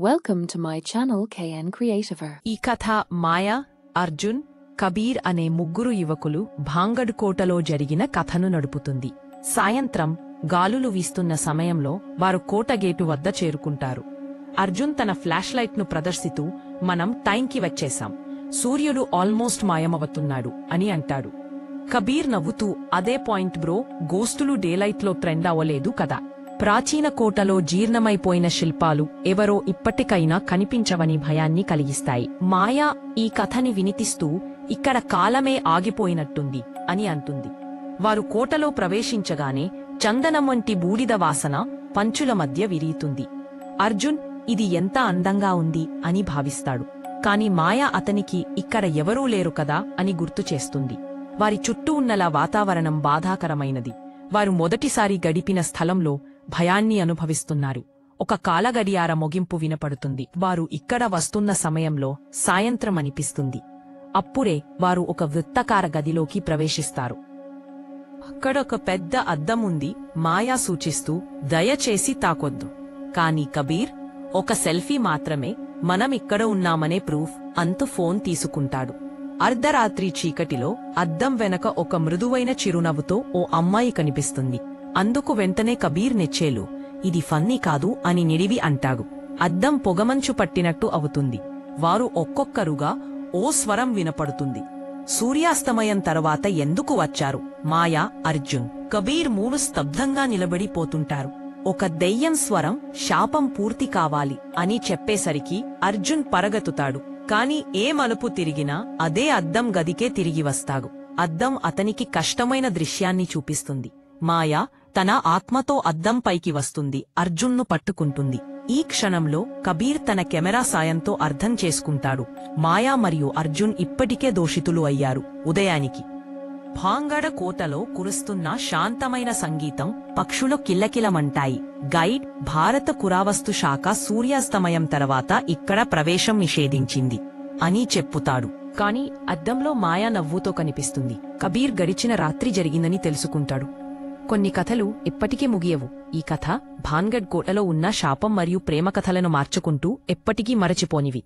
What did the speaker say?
Welcome to my channel KN Creativer. ఈ కథ మాయా, అర్జున్, కబీర్ అనే ముగ్గురు యువకులు భాంగడ్ కోటలో జరిగిన కథను నడుపుతుంది. సాయంత్రం గాలులు వీస్తున్న సమయంలో వారు కోట గేటు వద్ద చేరుకుంటారు. అర్జున్ తన ఫ్లాష్ లైట్ ను ప్రదర్శిస్తూ మనం టైంకి వచ్చేశాం, సూర్యుడు ఆల్మోస్ట్ మాయమవుతున్నాడు అని అంటాడు. కబీర్ నవ్వుతూ అదే పాయింట్ బ్రో, గోస్టులు డేలైట్లో ట్రెండ్ అవ్వలేదు కదా. ప్రాచీన కోటలో జీర్ణమైపోయిన శిల్పాలు ఎవరో ఇప్పటికైనా కనిపించవని భయాన్ని కలిగిస్తాయి. మాయా ఈ కథని వినిపిస్తూ ఇక్కడ కాలమే ఆగిపోయినట్టుంది అని అంటుంది. వారు కోటలో ప్రవేశించగానే చందనం వంటి బూడిద వాసన పంచుల మధ్య విరీతుంది. అర్జున్ ఇది ఎంత అందంగా ఉంది అని భావిస్తాడు. కాని మాయా అతనికి ఇక్కడ ఎవరూ లేరు కదా అని గుర్తు చేస్తుంది. వారి చుట్టూ ఉన్నలా వాతావరణం బాధాకరమైనది. వారు మొదటిసారి గడిపిన స్థలంలో భయాన్ని అనుభవిస్తున్నారు. ఒక కాలగడియార మొగింపు వినపడుతుంది. వారు ఇక్కడ వస్తున్న సమయంలో సాయంత్రం అనిపిస్తుంది. అప్పుడే వారు ఒక వృత్తాకార గదిలోకి ప్రవేశిస్తారు. అక్కడొక పెద్ద అద్దం ఉంది. మాయా సూచిస్తూ దయచేసి తాకొద్దు. కాని కబీర్ ఒక సెల్ఫీ మాత్రమే, మనం ఇక్కడ ఉన్నామనే ప్రూఫ్ అంటూ ఫోన్ తీసుకుంటాడు. అర్ధరాత్రి చీకటిలో అద్దం వెనక ఒక మృదువైన చిరునవ్వుతో ఓ అమ్మాయి కనిపిస్తుంది. అందుకు వెంటనే కబీర్ నెచ్చేలు, ఇది ఫన్నీ కాదు అని నిడివి అంటాడు. అద్దం పొగమంచు పట్టినట్టు అవుతుంది. వారు ఒక్కొక్కరుగా ఓ స్వరం వినపడుతుంది. సూర్యాస్తమయం తర్వాత ఎందుకు వచ్చారు? మాయా, అర్జున్, కబీర్ మూడు స్తబ్దంగా నిలబడిపోతుంటారు. ఒక దెయ్యం స్వరం శాపం పూర్తి కావాలి అని చెప్పేసరికి అర్జున్ పరగెత్తుతాడు. కాని ఏ మలుపు తిరిగినా అదే అద్దం గదికే తిరిగి వస్తాడు. అద్దం అతనికి కష్టమైన దృశ్యాన్ని చూపిస్తుంది. మాయా తన ఆత్మతో అద్దం పైకి వస్తుంది. అర్జున్ను పట్టుకుంటుంది. ఈ క్షణంలో కబీర్ తన కెమెరా సాయంతో అర్థం చేసుకుంటాడు, మాయా మరియు అర్జున్ ఇప్పటికే దోషితులు అయ్యారు. ఉదయానికి భాంగడ కోటలో కురుస్తున్న శాంతమైన సంగీతం, పక్షులు కిల్లకిలమంటాయి. గైడ్, భారత పురావస్తు శాఖ సూర్యాస్తమయం తర్వాత ఇక్కడ ప్రవేశం నిషేధించింది అని చెప్పుతాడు. కాని అద్దంలో మాయా నవ్వుతో కనిపిస్తుంది. కబీర్ గడిచిన రాత్రి జరిగిందని తెలుసుకుంటాడు. కొన్ని కథలు ఎప్పటికీ ముగియవు. ఈ కథ భాంగడ్ కోటలో ఉన్న శాపం మరియు ప్రేమ కథలను మార్చుకుంటూ ఎప్పటికీ మరచిపోనివి.